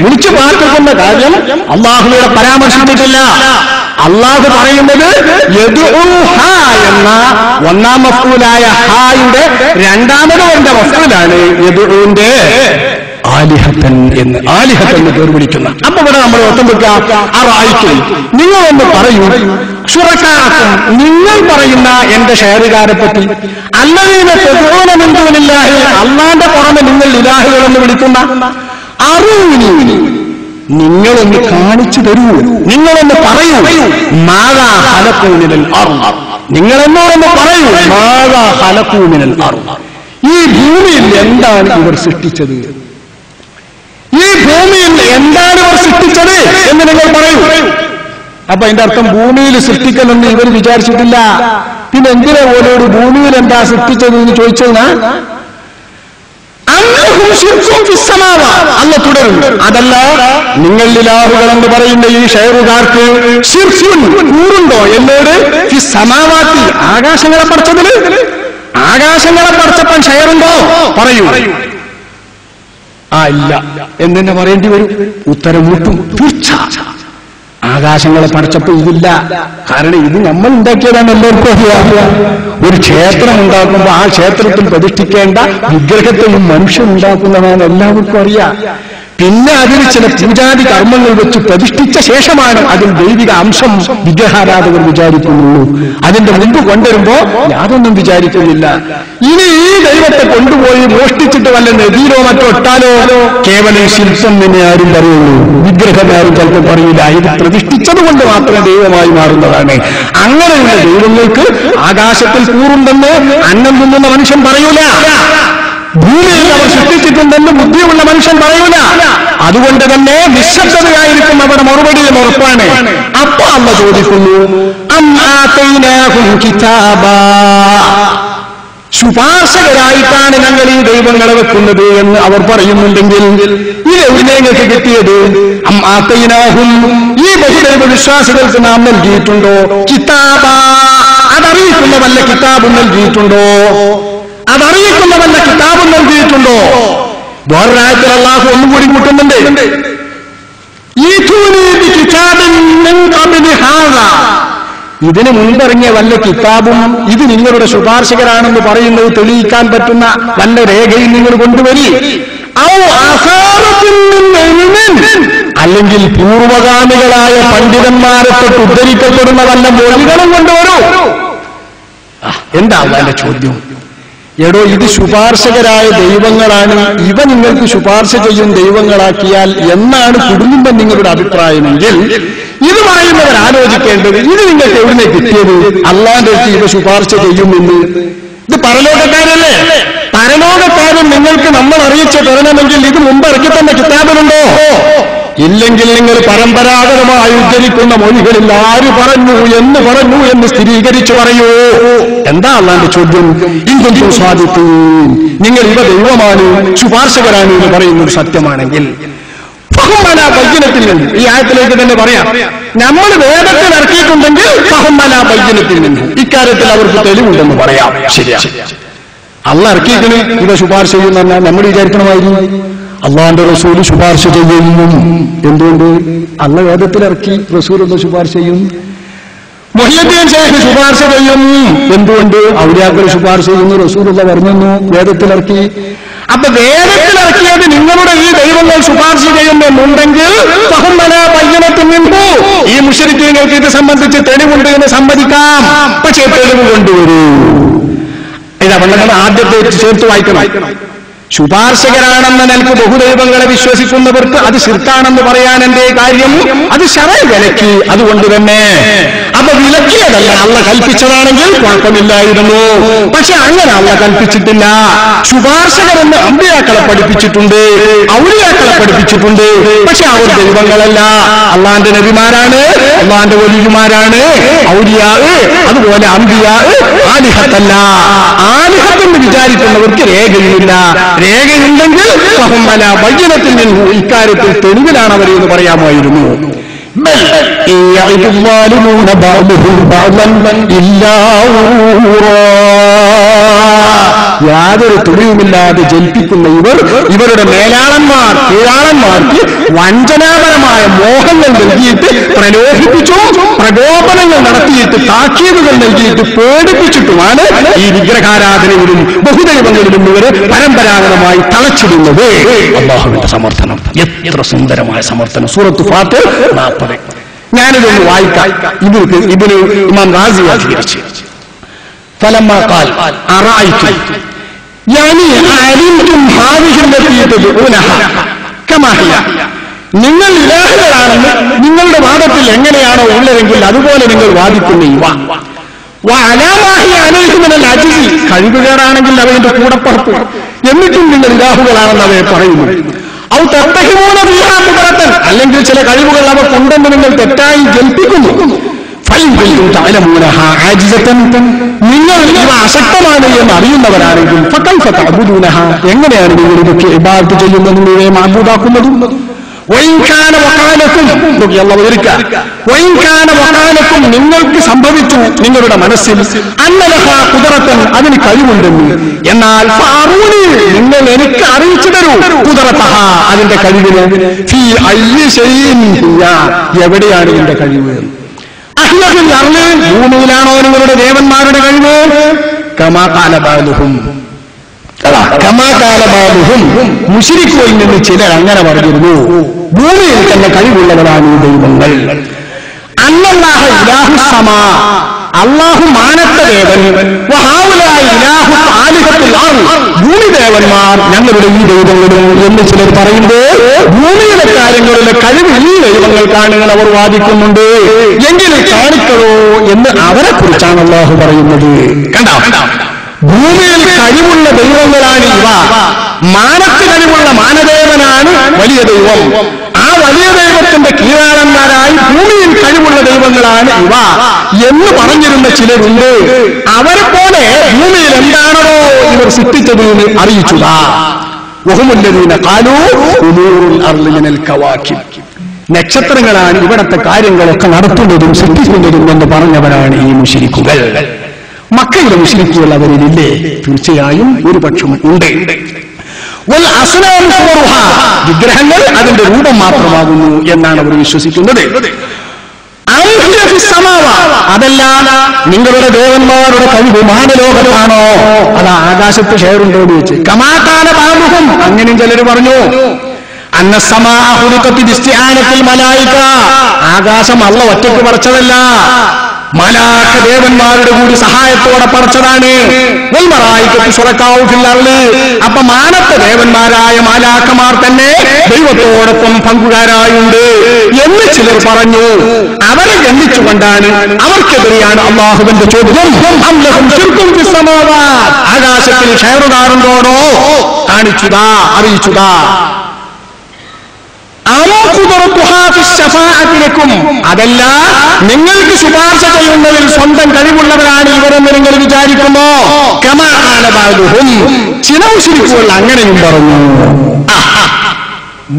വിളിച്ചു പ്രാർത്ഥിക്കുന്ന കാര്യം അള്ളാഹുവിനെ പരാമർശിച്ചിട്ടില്ല. അള്ളാഹു പറയുന്നത് എന്ന ഒന്നാം മഫ്ഊലായ ഹായുടെ രണ്ടാമത് വന്ന മഫ്ഊലാണ് യദ്ഉവിന്റെ ആലിഹത്തൻ എന്ന് പേർ വിളിക്കുന്ന. അപ്പൊ ഇവിടെ നമ്മൾ ഒത്തം വെക്കുക, നിങ്ങളൊന്ന് പറയൂ, ശുറക്കാക്കും നിങ്ങൾ പറയുന്ന എന്റെ ഷെയറുകാരെ പറ്റി, അല്ലദീന തദ്ഊന മിൻ ദൂനില്ലാഹി, അല്ലാഹുവിന്റെ പുറമെ നിങ്ങൾ ഇലാഹുകളെന്ന് വിളിക്കുന്ന, അറൂനി നിങ്ങളൊന്ന് കാണിച്ചു തരൂ, നിങ്ങളൊന്ന് പറയൂ, മാദാ ഖലഖൂ മിനൽ അർദ്, നിങ്ങളെന്നോടൊന്ന് പറയൂ, മാദാ ഖലഖൂ മിനൽ അർദ്, ഈ ഭൂമിയിൽ എന്താണ് ഇവർ സൃഷ്ടിച്ചത്, ഈ ഭൂമിയിൽ എന്താണ് ഇവർ സൃഷ്ടിച്ചത് എന്ന് നിങ്ങൾ പറയൂ. അപ്പൊ അതിന്റെ അർത്ഥം ഭൂമിയിൽ സൃഷ്ടിക്കലെന്ന് ഇവർ വിചാരിച്ചിട്ടില്ല. പിന്നെ എന്തിനാ ഓരോട് ഭൂമിയിൽ എന്താ സൃഷ്ടിച്ചത് എന്ന് ചോദിച്ചതിനാ അല്ല തുടരുന്നു. അതല്ല, നിങ്ങൾ ഇലാഹുകൾ എന്ന് പറയുന്ന ഈ ഷെയറുകാർക്ക് കൂറുണ്ടോ എന്നോട് സമാവാത്തി, ആകാശങ്ങളെ പഠിച്ചതില്, ആകാശങ്ങളെ പഠിച്ചപ്പം ഷെയറുണ്ടോ പറയൂ. ഇല്ല എന്ന് തന്നെ പറയേണ്ടി വരും. ഉത്തരം മുട്ടും. തീർച്ച ആകാശങ്ങളെ പഠിച്ചപ്പോ ഇതില്ല. കാരണം ഇത് നമ്മൾ ഉണ്ടാക്കിയതാണ്. എല്ലാവർക്കും അറിയാം. ഒരു ക്ഷേത്രം ഉണ്ടാക്കുമ്പോൾ ആ ക്ഷേത്രത്തിൽ പ്രതിഷ്ഠിക്കേണ്ട വിഗ്രഹത്തെയും മനുഷ്യൻ ഉണ്ടാക്കുന്നതാണ് എല്ലാവർക്കും അറിയാം. പിന്നെ അതിൽ ചില പൂജാതി കർമ്മങ്ങൾ വെച്ച് പ്രതിഷ്ഠിച്ച ശേഷമാണ് അതിൽ ദൈവിക അംശം വിഗ്രഹാരാധകർ വിചാരിക്കുന്നുള്ളൂ. അതിന്റെ മുൻപ് കൊണ്ടുവരുമ്പോ യാതൊന്നും വിചാരിക്കുന്നില്ല. ഇനി ഈ ദൈവത്തെ കൊണ്ടുപോയി മോഷ്ടിച്ചിട്ട് വല്ല നദിയിലോ മറ്റോ ഇട്ടാലോ കേവലം ശില്പം തന്നെ ആരും പറയുള്ളൂ, വിഗ്രഹം ആരും ചിലപ്പോൾ പറയില്ല. ഇത് പ്രതിഷ്ഠിച്ചത് കൊണ്ട് മാത്രമേ ദൈവമായി മാറുന്നതാണ്. അങ്ങനെയുള്ള ദൈവങ്ങൾക്ക് ആകാശത്തിൽ കൂറുണ്ടെന്ന് അന്നം തിന്നുന്ന മനുഷ്യൻ പറയൂല. ഭൂമിയിൽ അവർ സൃഷ്ടിച്ചിട്ടുണ്ടെന്ന് ബുദ്ധിയുള്ള മനുഷ്യൻ പറയൂല. അതുകൊണ്ട് തന്നെ നിശബ്ദതയായിരിക്കും അവിടെ മറുപടിയും ഉറപ്പാണ്. അപ്പൊ അള്ള ചോദിക്കുന്നു, ശുപാർശകരായിട്ടാണ് ഞങ്ങൾ ഈ ദൈവങ്ങളെ വെക്കുന്നത് എന്ന് അവർ പറയുന്നുണ്ടെങ്കിൽ ഇത് എവിടേക്ക് കിട്ടിയത്? ഈ ബഹുദൈവ വിശ്വാസികൾക്ക് നാം നൽകിയിട്ടുണ്ടോ കിതാബ? അതറിയിക്കുന്ന വല്ല കിതാബും നൽകിയിട്ടുണ്ടോ? അതറിയിക്കുന്ന വല്ല കിതാബും നൽകിയിട്ടുണ്ടോ? വേറൊരായത്തിൽ അല്ലാഹു ഒന്നുകൂടി കൂട്ടുന്നുണ്ട്, ഇതിന് മുൻപിറങ്ങിയ വല്ല കിതാബും ഇത് നിങ്ങളുടെ ശുപാർശകരാണെന്ന് പറയുന്നത് തെളിയിക്കാൻ പറ്റുന്ന വല്ല രേഖയും നിങ്ങൾ കൊണ്ടുവരി. അല്ലെങ്കിൽ പൂർവഗാമികളായ പണ്ഡിതന്മാരെ തൊട്ട് ഉദ്ധരിക്കപ്പെടുന്ന വല്ല മൊഴികളും കൊണ്ടുവരൂ. എന്താ അതിന്റെ ചോദ്യം? എടോ, ഇത് ശുപാർശകരായ ദൈവങ്ങളാണ്, ഇവ നിങ്ങൾക്ക് ശുപാർശ ചെയ്യും ദൈവങ്ങളാക്കിയാൽ എന്നാണ് കുടുംബം നിങ്ങളുടെ അഭിപ്രായമെങ്കിൽ ഇത് പറയുന്നവർ ആലോചിക്കേണ്ടത്, ഇത് നിങ്ങൾക്ക് എവിടെ കിട്ടിയത്? അല്ലാഹുവിന്റെ അടുത്ത് ഇവ ശുപാർശ ചെയ്യുമെന്ന്. ഇത് പരലോകക്കാരല്ലേ? പരലോകക്കാരൻ നിങ്ങൾക്ക് നമ്മൾ അറിയിച്ചു തരണമെങ്കിൽ ഇത് മുമ്പ് ഇറക്കി തന്നെ കിതാബിലുണ്ടോ? ഇല്ലെങ്കിൽ നിങ്ങൾ പരമ്പരാഗതമായി ഉദ്ധരിക്കുന്ന മൊഴികളിൽ ആര് പറഞ്ഞു എന്ന് സ്ഥിരീകരിച്ചു പറയൂ. എന്താ അല്ലാന്റെ ചോദ്യം? ഇന്നും സാധിക്കൂ, നിങ്ങൾ ഇവ ദൈവമാണ് ശുപാർശകരാണ് എന്ന് പറയുന്നത് സത്യമാണെങ്കിൽ ഫഹുമല ബയ്യനത്തിൽ നിന്ന്, ഈ ആയത്തിലേക്ക് തന്നെ പറയാം, നമ്മൾ വേദത്തിൽ ഇറക്കിയിട്ടുണ്ടെങ്കിൽ ഫഹുമല ബയ്യനത്തിൽ നിന്ന് ഇക്കാര്യത്തിൽ അവർക്ക് തെളിവുണ്ടെന്ന് പറയാം. ശരിയാ, അള്ള ഇറക്കിയിരിക്കണേ ഇവ ശുപാർശ ചെയ്യുന്ന നമ്മൾ വിചാരിക്കണമായിരുന്നു അള്ളാന്റെ റസൂല് ശുപാർശ ചെയ്യുന്നു. എന്തുകൊണ്ട്? അള്ള വേദത്തിലിറക്കി, റസൂൽ ഒന്ന് ശുപാർശ ചെയ്യും. മുഹയ്യദ്ദീൻ ശൈഖ് ശുപാർശ ചെയ്യും. എന്തുകൊണ്ട്? ഔലിയാക്കൾ ശുപാർശ ചെയ്യുന്നു, റസൂലുള്ള പറഞ്ഞു, വേദത്തിലിറക്കി. അപ്പൊ വേദത്തിലിറക്കിയത് നിങ്ങളുടെ ഈ ദൈവങ്ങൾ ശുപാർശ ചെയ്യുന്നുണ്ടെങ്കിൽ ഈ മുശ്രിക്കീങ്ങൾക്ക് ഇത് സംബന്ധിച്ച് തെളിവുണ്ട് എന്ന് സമ്മതിക്കാം. പക്ഷേ തെളിവ് കൊണ്ടുവരൂ. ഇതാ നമ്മൾ ആദ്യത്തെ ചേർത്ത് വായിക്കണം. ശുപാർശകരാണെന്ന നിലക്ക് ബഹുദൈവങ്ങളെ വിശ്വസിക്കുന്നവർക്ക് അത് ശിർക്കാണെന്ന് പറയാൻ എന്റെ കാര്യം, അത് ശറഅ് വിലക്കി. അതുകൊണ്ട് തന്നെ അപ്പൊ വിലക്കിയതല്ല, അള്ള കൽപ്പിച്ചതാണെങ്കിൽ കുഴപ്പമില്ലായിരുന്നു. പക്ഷെ അങ്ങനെ അള്ള കൽപ്പിച്ചിട്ടില്ല. ശുപാർശകരെന്ന് അമ്പിയാക്കളെ പഠിപ്പിച്ചിട്ടുണ്ട്, ഔലിയാക്കളെ പഠിപ്പിച്ചിട്ടുണ്ട്. പക്ഷെ അവർ ദൈവങ്ങളല്ല, അള്ളാന്റെ നബിമാരാണ്, അള്ളാന്റെ വലിയുമാരാണ്. ഔലിയാ അതുപോലെ അമ്പിയാ ആലിഹത്തല്ല. ആലിഹത്തെന്ന് വിചാരിക്കുന്നവർക്ക് രേഖയില്ല. രേഖയുണ്ടെങ്കിൽ ഫഹുമല ബയ്യനത്തിൽ നിന്ന് ഇക്കാര്യത്തിൽ തെളിവിലാണ് അവരെന്ന് പറയാമായിരുന്നു. യാതൊരു തുണിയുമില്ലാതെ ജൽപ്പിക്കുന്ന ഇവരുടെ മേലാളന്മാർ കീഴാളന്മാർക്ക് വഞ്ചനാപരമായ മോഹങ്ങൾ നൽകിയിട്ട് പ്രലോഭിപ്പിച്ചു, പ്രകോപനങ്ങൾ നടത്തിയിട്ട് താക്കീതുകൾ നൽകിയിട്ട് പേടിപ്പിച്ചിട്ടുമാണ് ഈ വിഗ്രഹാരാധനയിലും ബഹുദൈവങ്ങളിലും ഇവര് പരമ്പരാഗതമായി തളച്ചിടുന്നത്. അല്ലാഹുവിന്റെ സമർത്ഥനം, എത്ര സുന്ദരമായ സമർത്ഥനം. സൂറത്ത് ഫാത്തിർ 40. ഞാനിതൊന്ന് വായിക്കാം. ഇതിന് ഇമാം റാസി അധികരിച്ച് فلما قال أرأيتم يعني علمتم هذه التي تدعونها كما هي, നിങ്ങൾ ഇലാഹുകളാണെന്ന് നിങ്ങളുടെ വാദത്തിൽ എങ്ങനെയാണോ ഉള്ളതെങ്കിൽ അതുപോലെ നിങ്ങൾ വാദിക്കുന്ന ഇവ വഅലാമാഹി അലൈഹി മിനൽ അജ്സി, കഴിവുകേടാണെങ്കിൽ അവന്റെ കൂടപ്പുറത്ത്, എന്നിട്ടും നിങ്ങൾ ഇലാഹുകളാണെന്ന് അവയെ പറയുന്നു. ഔ തത്തഹിമൂന ബിഹാ ഖുദ്റത്തൻ, അല്ലെങ്കിൽ ചില കഴിവുകൾ അവ കൊണ്ടെന്ന് നിങ്ങൾ തെറ്റായി ജൽപ്പിക്കുന്നു. നിങ്ങൾ ഇവ അശക്തമാണ് എന്ന് അറിയുന്നവരാണെങ്കിൽ എങ്ങനെയാണ് നിങ്ങൾ ഇതൊക്കെ ഇബാദത്ത് ചെയ്യുന്നതും ഇവയെ മാബൂദാക്കുന്നതും? നിങ്ങൾക്ക് സംഭവിച്ചു നിങ്ങളുടെ മനസ്സിൽ അന്നലഹ ഖുദ്റത്തൻ, അതിന് കഴിവുണ്ടെന്ന്. എന്നാൽ നിങ്ങൾ എനിക്ക് അറിയിച്ചു തരൂ ഖുദ്റതഹ, അതിന്റെ കഴിവിന്. ഫീ അയ്യി ശൈഇൻ ഹിയ, എവിടെയാണ് ഇതിന്റെ കഴിവ്? ഭൂമിയിലാണോ നിങ്ങളുടെ ദേവന്മാരുടെ കഴിവ്? കമാകാലബാലുഹും, മുശ്രിക്കുകളിൽ നിന്ന് ചിലർ അങ്ങനെ പറഞ്ഞിരുന്നു, ഭൂമിയിൽ തന്നെ കഴിവുള്ളവരാണ് ഈ ദൈവങ്ങൾ. അന്നല്ലാഹ ഇലാഹു സമാ, അല്ലാഹു മാനത്ത ദേവൻ, ഭൂമി ദേവന്മാർ ഞങ്ങളുടെ ഈ ദൈവങ്ങളും എന്ന് ചിലർ പറയുമ്പോൾ ഭൂമിയിലെ കാര്യങ്ങളിലെ കഴിവ് ഈ ദൈവങ്ങൾക്കാണ് അവർ വാദിക്കുന്നുണ്ട്. എങ്കിലും കാണിക്കണോ എന്ന് അവരെ കുറിച്ചാണ് അല്ലാഹു പറയുന്നത്. കണ്ടോ, ഭൂമിയിൽ കഴിവുള്ള ദൈവങ്ങളാണ് ഇവ, മാനത്ത് കഴിവുള്ള മാനദേവനാണ് വലിയ ദൈവം. ആ വലിയ ദൈവത്തിന്റെ കീഴാളന്മാരായി ഭൂമിയിൽ കഴിവുള്ള ദൈവങ്ങളാണ് ഇവ എന്ന് പറഞ്ഞിരുന്ന ചിലരുണ്ട്. അവരെ പോലെ ഭൂമിയിൽ എന്താണോ ഇവർ സൃഷ്ടിച്ചതെന്ന് അറിയിച്ചുക. നക്ഷത്രങ്ങളാണ് ഇവിടത്തെ കാര്യങ്ങളൊക്കെ നടത്തുന്നതും സൃഷ്ടിക്കുന്നതും എന്ന് പറഞ്ഞവരാണ് ഈ മുശ്രിക്കുകൾ. മക്കയിലെ മുശ്രിക്കുകൾ അവരിലില്ലേ? തീർച്ചയായും ഒരു പക്ഷം ഉണ്ട്. വിഗ്രഹങ്ങൾ അതിന്റെ രൂപം മാത്രമാകുന്നു എന്നാണ് അവർ വിശ്വസിക്കുന്നത്. അതല്ല, നിങ്ങളുടെ ദേവന്മാരുടെ കഴിവ് മാനലോകത്താണോ? അത് ആകാശത്ത് ഷെയറുണ്ടോ എന്ന് ചോദിച്ചു. കമാകാല ബാബുഹും, അങ്ങനെയും ചിലർ പറഞ്ഞു. ആകാശം അള്ള ഒറ്റയ്ക്ക് പടച്ചതല്ല, മലാഖ ദേവന്മാരുടെ കൂടി സഹായത്തോടെ പടച്ചതാണ്. അപ്പൊ മാനത്തെ ദേവന്മാരായ മാലാഖമാർ തന്നെ ദൈവത്തോടൊപ്പം പങ്കുകാരായുണ്ട് എന്ന് ചിലർ പറഞ്ഞു. അവരെ ഗണ്ണിച്ചുകൊണ്ടാണ്, അവർക്കെതിരെയാണ് അല്ലാഹുവിന്റെ ചോദ്യം. ആകാശത്തിൽ ഷെയറുകാരുണ്ടോടോ? കാണിച്ചുതാ, അറിയിച്ചുതാ. അതല്ല, നിങ്ങൾക്ക് ശുപാർശ ചെയ്യുന്നതിൽ സ്വന്തം കഴിവുള്ളവരാണ് ഇവരെന്ന് നിങ്ങൾ വിചാരിക്കുമോ? ചില മുശ്രിക്കുകൾ അങ്ങനെയും പറഞ്ഞു.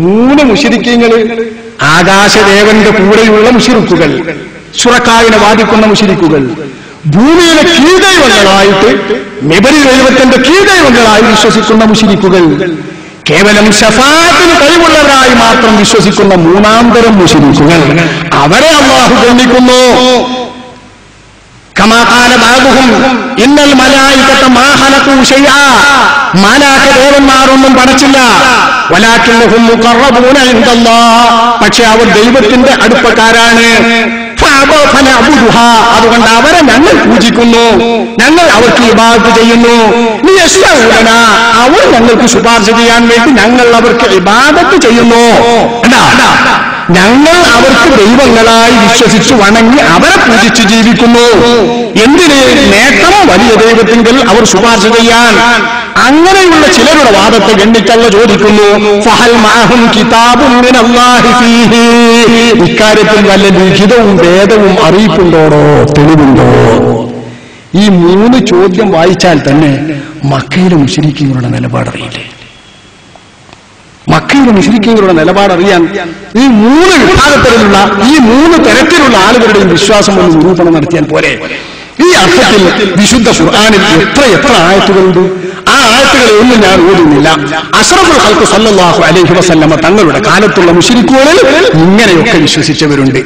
3 മുശ്രിക്കുകൾ, ആകാശദേവന്റെ കൂടെയുള്ള മുശ്രിക്കുകൾ, ശുറക്കാവിനെ വാദിക്കുന്ന മുശ്രിക്കുകൾ, ഭൂമിയിലെ കീഴ്ദൈവങ്ങളായിട്ട് നിബരി ദൈവത്തിന്റെ കീഴ്ദൈവങ്ങളായി വിശ്വസിക്കുന്ന മുശ്രിക്കുകൾ, കേവലം ശഫാഅത്തിന് കഴിവുള്ളവരായി മാത്രം വിശ്വസിക്കുന്ന 3-ാം തരം മുശ്രിക്കുകൾ, അവരെ അല്ലാഹു ഗണ്ണിക്കുന്നു. കമാ ഖാല ബഅദുഹും ഇന്നൽ മലായികത മാ ഖലഖൂ ശൈആ, മാലാഖ ദേവന്മാരൊന്നും പടച്ചില്ല. വലാകിന്നഹും മുഖറബൂന ഇൻദല്ലാഹ്, പക്ഷേ അവർ ദൈവത്തിന്റെ അടുപ്പക്കാരാണ്. അതുകൊണ്ട് അവരെ ഞങ്ങൾ പൂജിക്കുന്നു, ഞങ്ങൾ അവർക്ക് ഇബാദത്ത് ചെയ്യുന്നു. അവർ ഞങ്ങൾക്ക് ശുപാർശ ചെയ്യാൻ വേണ്ടി ഞങ്ങൾ അവർക്ക് ഇബാദത്ത് ചെയ്യുന്നു. ഞങ്ങൾ അവർക്ക് ദൈവങ്ങളായി വിശ്വസിച്ച് വണങ്ങി അവരെ പൂജിച്ച് ജീവിക്കുന്നു. എന്തിന്? നേട്ടം വലിയ ദൈവത്തിങ്കിൽ അവർ ശുപാർശ ചെയ്യാൻ. അങ്ങനെയുള്ള ചിലരുടെ വാദത്തെ ഗണ്ണിക്കല്ല ചോദിക്കുന്നു, ഫഹൽ മാഹും കിതാബുൻ മിനല്ലാഹി ഫീഹി, ഇക്കാര്യത്തിൽ വല്ല ലിഖിതവും വേദവും അറിയിപ്പുണ്ടോടോ, തെളിവുണ്ടോ? ഈ 3 ചോദ്യം വായിച്ചാൽ തന്നെ മക്കയിലെ മുശ്രിക്കുകളുടെ നിലപാടറിയില്ലേ? മക്കയിലെ മുശ്രിക്കുകളുടെ നിലപാടറിയാൻ ഈ 3 വിഭാഗത്തിലുള്ള ഈ 3 തരത്തിലുള്ള ആളുകളുടെയും വിശ്വാസം ഒന്ന് നിരൂപണം നടത്തിയാൽ പോരെ. ഈ അർത്ഥത്തിൽ വിശുദ്ധ ഖുർആനിൽ എത്ര ആയത്തുകളുണ്ട്. ആ ആയത്തുകളെ ഒന്നും ഞാൻ ഓതുന്നില്ല. അഷ്റഫുൽ ഖൽഖ് സല്ലല്ലാഹു അലൈഹി വസല്ലമ തങ്ങളുടെ കാലത്തുള്ള മുശ്രിക്കുകളിൽ ഇങ്ങനെയൊക്കെ വിശ്വസിച്ചവരുണ്ട്.